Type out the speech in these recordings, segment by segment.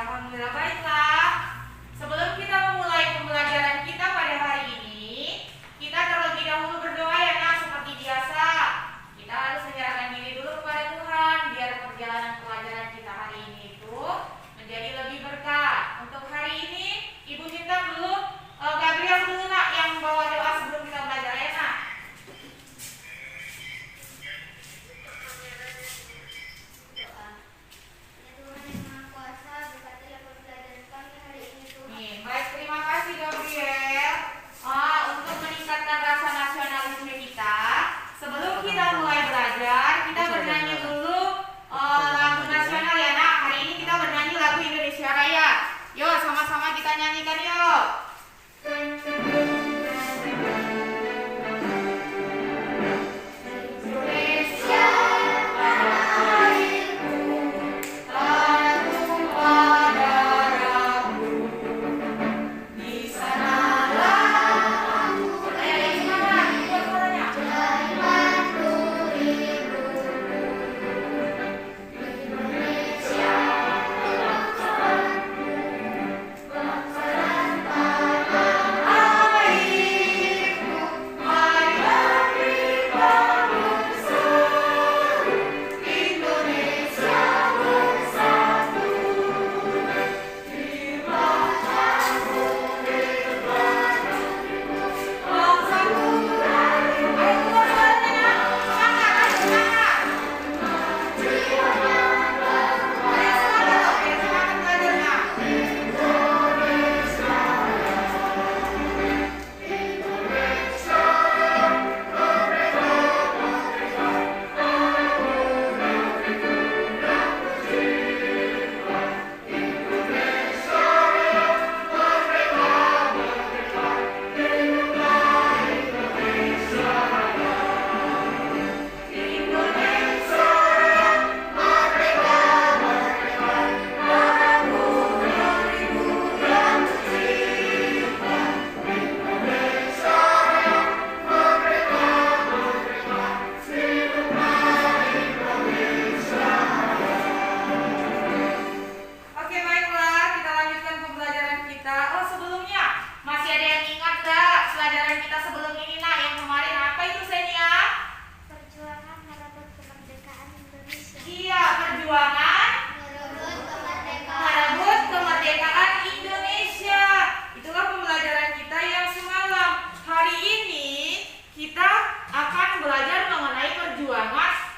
Alhamdulillah, baiklah. Sebelum kita memulai pembelajaran kita pada hari ini, kita terlebih dahulu berdoa ya nak, seperti biasa. Kita harus menyerahkan diri dulu kepada Tuhan, biar perjalanan pelajaran kita hari ini itu menjadi lebih berkah. Untuk hari ini, Ibu minta dulu Gabriel dulu nak yang bawa doa sebelum kita belajar ya nak. Baik, terima kasih Gabriel. Untuk meningkatkan rasa nasionalisme kita, sebelum kita mulai belajar, kita bernyanyi dulu lagu nasional ya nak. Hari ini kita bernyanyi lagu Indonesia Raya. Yuk, sama-sama kita nyanyikan yuk.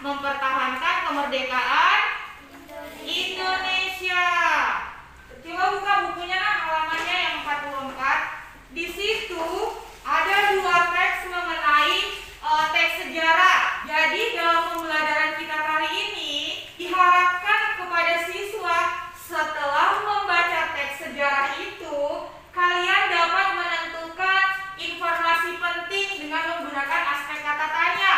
Mempertahankan kemerdekaan Indonesia. Coba buka bukunya nak, halamannya yang 44. Di situ ada dua teks mengenai teks sejarah. Jadi dalam pembelajaran kita kali ini diharapkan kepada siswa setelah membaca teks sejarah itu kalian dapat menentukan informasi penting dengan menggunakan aspek kata tanya.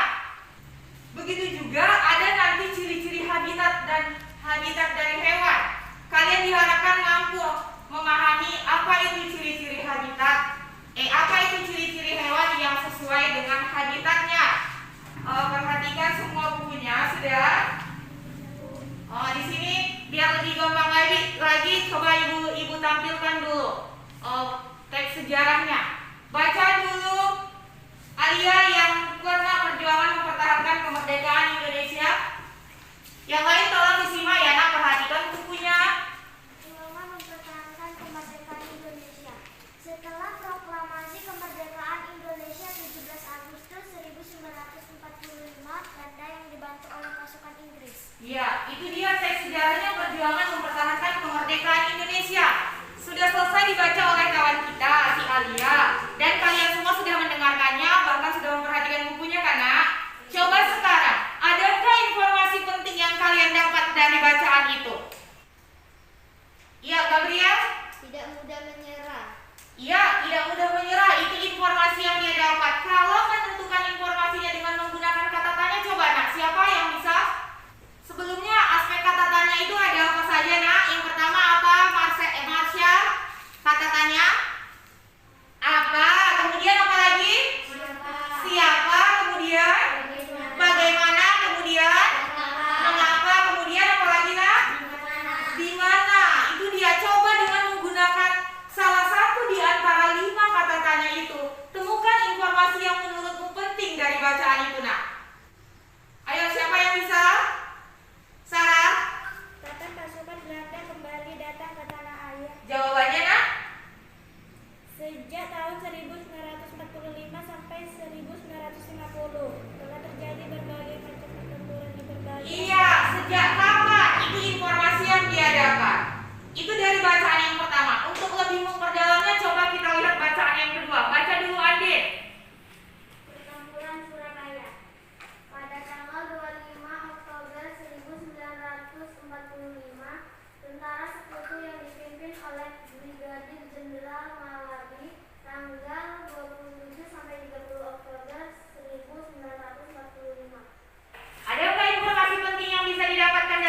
Begitu juga ada nanti ciri-ciri habitat dari hewan. Kalian diharapkan mampu memahami apa itu ciri-ciri habitat, apa itu ciri-ciri hewan yang sesuai dengan habitatnya. Perhatikan semua bukunya sudah. Di sini biar lebih gampang lagi coba ibu tampilkan dulu teks sejarahnya. Baca dulu Alia yang pernah perjuangan mempertahankan kemerdekaan Indonesia. Yang lain tolong disimak ya nak, perhatikan bukunya. Perjuangan mempertahankan kemerdekaan Indonesia. Setelah proklamasi kemerdekaan Indonesia 17 Agustus 1945, Belanda yang dibantu oleh pasukan Inggris. Ya, itu dia teks sejarahnya perjuangan mempertahankan kemerdekaan Indonesia. Sudah selesai dibaca oleh kawan kita, si Alia. Dan kalian semua sudah mendengarkannya, bahkan sudah memperhatikan bukunya kan nak? Coba sekarang, adakah informasi penting yang kalian dapat dari bacaan itu? Iya, Gabriel? Tidak mudah menyerah. Iya, tidak mudah menyerah. Itu informasi yang dia dapat. Kalau menentukan informasinya dengan menggunakan kata tanya, coba nak, siapa yang bisa? Sebelumnya, aspek kata tanya itu ada apa saja nak? Yang pertama apa? Marsha? Kata tanya? Apa? Kemudian apa lagi? Siapa? Kemudian? Bagaimana? Kemudian? Mengapa? Kemudian apa lagi nak? Di mana? Itu dia. Coba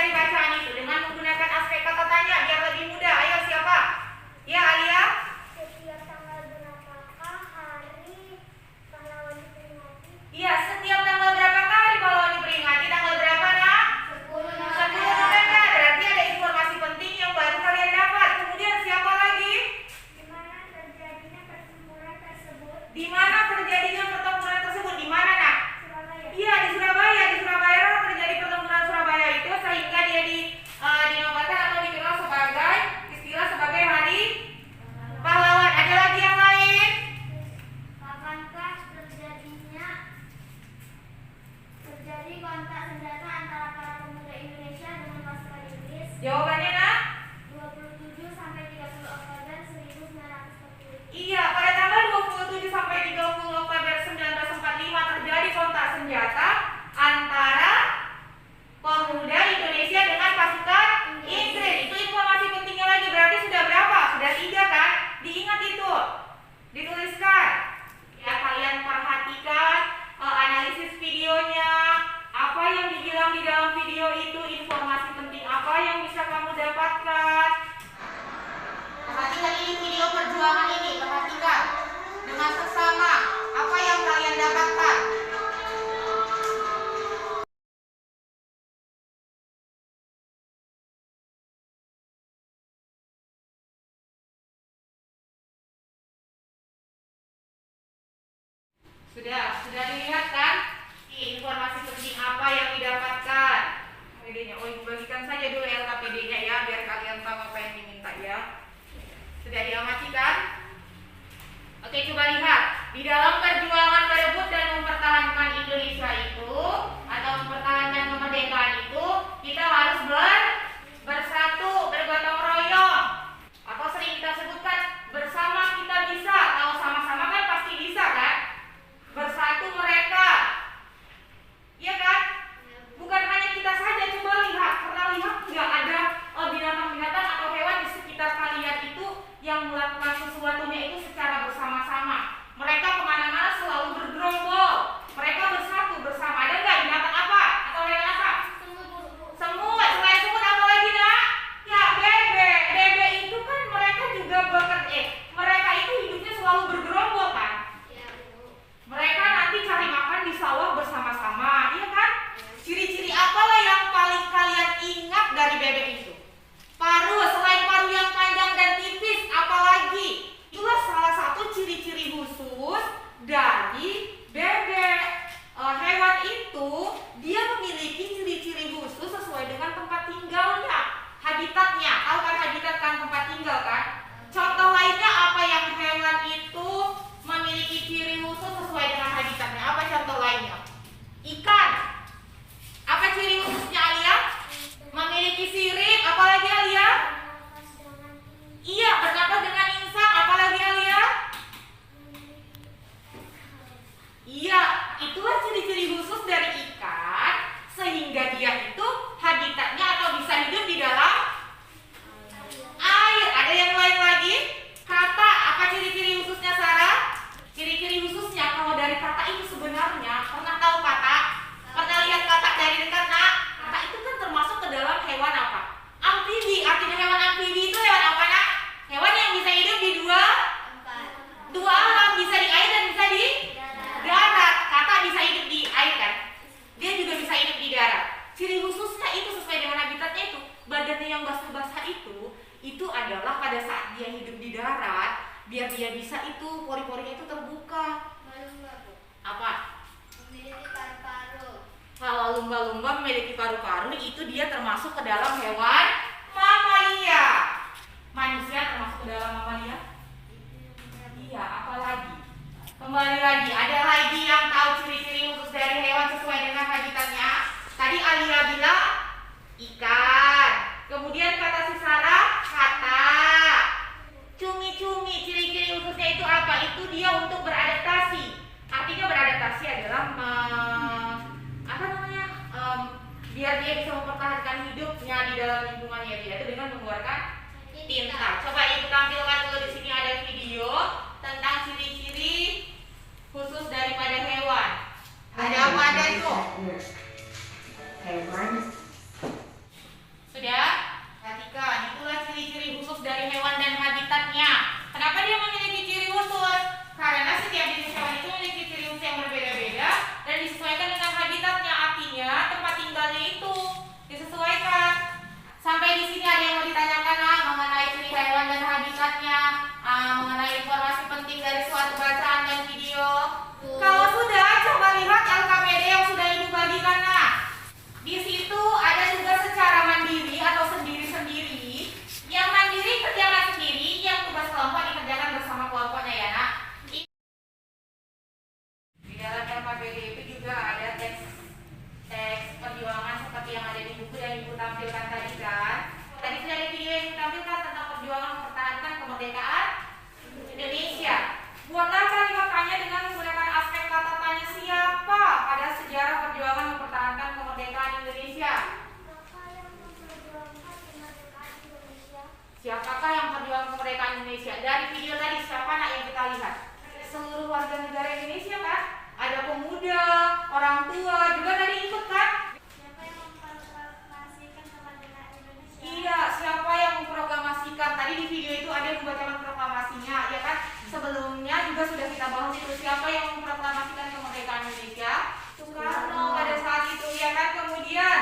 dari bacaan itu dengan menggunakan aspek kata tanya biar lebih mudah. Ayo siapa? Ya Alia. Setiap tanggal berapakah hari pahlawan diperingati? Iya, setiap tanggal berapakah hari pahlawan diperingati? Tanggal berapa nak? 10 November. Berarti ada informasi penting yang baru kalian dapat. Kemudian siapa lagi? Di mana terjadinya pertempuran tersebut? Di mana terjadinya pertempuran tersebut? Di mana nak? Surabaya. Iya di Surabaya. Di Surabaya lah terjadi pertempuran Surabaya itu sehingga dia dinobatkan atau dikenal sebagai istilah sebagai hari pahlawan. Ada lagi yang lain? Kapankah terjadi kontak senjata antara para pemuda Indonesia dengan pasukan Inggris? Jawabannya nak? 27 sampai 30 Oktober 1945. Iya, pada tanggal 27 sampai 30 Oktober 1945 terjadi kontak senjata antara pemuda Indonesia dengan pasukan Inggris. Itu informasi pentingnya lagi. Berarti sudah berapa? Sudah 3 kan? Diingat itu. Dituliskan. Ya, kalian perhatikan analisis videonya. Apa yang dibilang di dalam video itu, informasi penting apa yang bisa kamu dapatkan. Perhatikan ini video perjuangan ini, perhatikan dengan sesama apa yang kalian dapatkan. Sudah dilihat kan? Informasi penting apa yang didapatkan. LKPD-nya. Oh, bagikan saja dulu LKPD-nya ya, biar kalian tahu apa yang diminta ya. Sudah diamati kan? Oke, coba lihat. Di dalam perjuangan berebut dan mempertahankan Indonesia itu, atau mempertahankan kemerdekaan itu, kita harus bersatu, bergotong royong. Atau sering kita sebutkan, bersama kita bisa. Kalau sama-sama kan pasti bisa kan? Bersatu mereka. Iya kan? Bukan hanya kita saja, coba lihat. Pernah lihat nggak ada binatang-binatang atau hewan di sekitar kalian itu yang melakukan sesuatunya itu secara bersama-sama. Mereka kemana-mana selalu bergerombol. Mereka bersatu bersama. Ada nggak binatang apa? Atau hewan apa? Semut. Selain semut apa lagi nak? Ya bebek. Bebek itu kan mereka juga mereka itu hidupnya selalu bergerombol kan? Mereka nanti cari makan di sawah bersama-sama, iya kan? Ciri-ciri apalah yang paling kalian ingat dari bebek itu? Paruh. Selain paruh yang panjang dan tipis, apalagi? Itulah salah satu ciri-ciri khusus dari bebek. Hewan itu dia memiliki ciri-ciri khusus sesuai dengan tempat tinggalnya, habitatnya. Tahu kan habitat kan tempat tinggal kan? Contoh lainnya apa yang hewan itu memiliki ciri khusus sesuai dengan habitatnya? Apa contoh lainnya? Ikan. Apa ciri khususnya Alia? Memiliki sirip. Apalagi Alia? Iya, bernapas dengan insang. Apalagi Alia? Iya, itulah ciri-ciri khusus dari ikan sehingga dia itu habitatnya atau bisa hidup di dalam air. Ada yang lain lagi? Kata. Apa ciri-ciri khususnya Sarah? Ciri-ciri khususnya kalau dari kata itu sebenarnya pernah tahu kata? Pernah lihat kata dari dekat nak? Kata itu kan termasuk ke dalam hewan apa? Amfibi. Artinya hewan amfibi itu hewan apa nak? Hewan yang bisa hidup di dua alam, bisa di air dan bisa di darat. Kata bisa hidup di air kan? Dia juga bisa hidup di darat. Ciri khususnya itu sesuai dengan habitatnya itu. Badannya yang basah-basah itu adalah pada saat dia hidup di darat, biar dia bisa itu pori-porinya itu terbuka. Apa? Memiliki paru-paru. Kalau lumba-lumba memiliki paru-paru itu dia termasuk ke dalam hewan mamalia. Manusia termasuk ke dalam mamalia? Iya, apalagi? Kembali lagi, ada lagi yang tahu ciri-ciri khusus dari hewan sesuai dengan habitatnya? Tadi Alia bilang ikan. Kemudian kata si Sarah, kata. Cumi-cumi, ciri-ciri khususnya itu apa? Itu dia untuk beradaptasi. Artinya beradaptasi adalah biar dia bisa mempertahankan hidupnya di dalam lingkungan Sampai di sini ada yang mau ditanyakan mengenai ciri hewan dan habitatnya, mengenai informasi penting dari suatu bacaan dan video. Kalau sudah, coba lihat LKPD yang sudah Ibu bagikan. Nah, di situ ada juga secara mandiri atau sendiri-sendiri. Yang mandiri kerjakan sendiri, yang tugas kelompok dikerjakan bersama kelompoknya ya nak. Di dalam LKPD itu juga ada teks perjuangan seperti yang ada di buku yang Ibu tampilkan tadi kan. Tadi sudah ada video yang ditampilkan tentang perjuangan mempertahankan kemerdekaan Indonesia. Buatlah kalimatnya dengan menggunakan aspek kata tanya siapa pada sejarah perjuangan mempertahankan kemerdekaan Indonesia. Siapakah yang perjuangan kemerdekaan Indonesia? Dari video tadi siapa nak yang kita lihat? Seluruh warga negara Indonesia kan? Ada pemuda, orang tua juga tadi ikut kan? Siapa yang memproklamasikan kemerdekaan Indonesia? Iya, siapa yang memproklamasikan? Tadi di video itu ada yang membacakan proklamasinya, ya kan? Sebelumnya juga sudah kita bahas itu. Siapa yang memproklamasikan kemerdekaan Indonesia? Soekarno pada saat itu, ya kan? Kemudian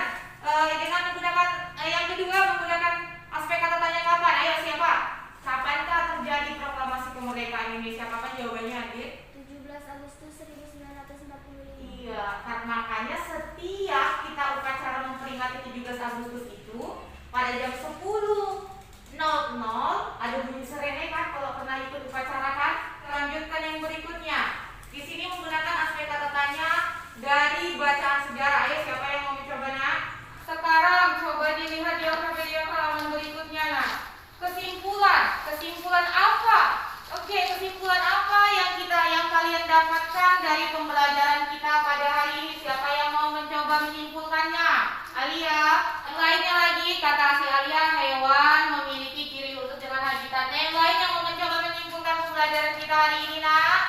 dengan menggunakan yang kedua menggunakan aspek kata tanya kapan. Ayo siapa? Kapankah terjadi proklamasi kemerdekaan Indonesia? Kapan jawabannya, Adik? 17 Agustus 1945. Iya, karena makanya setiap kita upacara memperingati 17 Agustus itu pada jam 10.00 ada bunyi sirene kan kalau pernah ikut upacara kan? Lanjutkan yang berikutnya. Di sini menggunakan aspek kata tanya dari bacaan sejarah. Ayo siapa yang mau mencoba nak? Sekarang coba dilihat di halaman berikutnya nah. Kesimpulan apa? Oke, kesimpulan apa yang kalian dapatkan dari pembelajaran kita pada hari ini? Siapa yang mau mencoba menyimpulkannya? Alia, yang lainnya lagi kata si Alia, hewan memiliki ciri khusus dengan habitatnya. Yang lain yang mau mencoba menyimpulkan pembelajaran kita hari ini nak?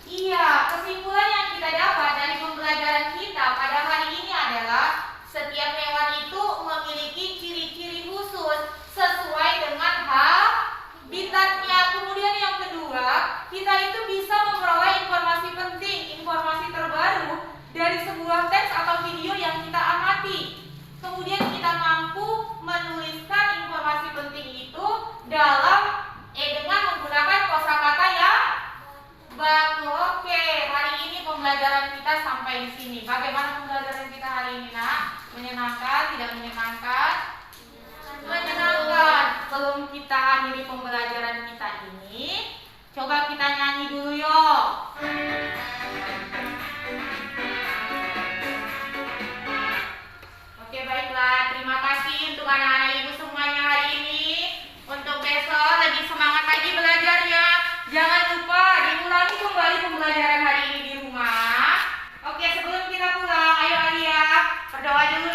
Iya, kesimpulan yang kita dapat dari pembelajaran kita pada hari ini adalah setiap hewan itu memiliki ciri-ciri khusus sesuai dengan habitatnya. Kemudian yang kedua, kita itu bisa memperoleh informasi penting, informasi terbaru dari sebuah teks atau video yang kita amati. Kemudian kita mampu menuliskan informasi penting itu dengan menggunakan kosakata yang baku. Oke, hari ini pembelajaran kita sampai di sini. Bagaimana pembelajaran kita hari ini nak? Menyenangkan? Tidak menyenangkan? Menyenangkan. Sebelum kita akhiri pembelajaran kita ini, coba kita nyanyi dulu yuk. Oke, baiklah. Terima kasih untuk anak-anak ibu semuanya hari ini. Untuk besok lebih semangat lagi belajarnya. Jangan lupa diulangi kembali pembelajaran hari ini di rumah. Oke, sebelum kita pulang, ayo Alia berdoa dulu.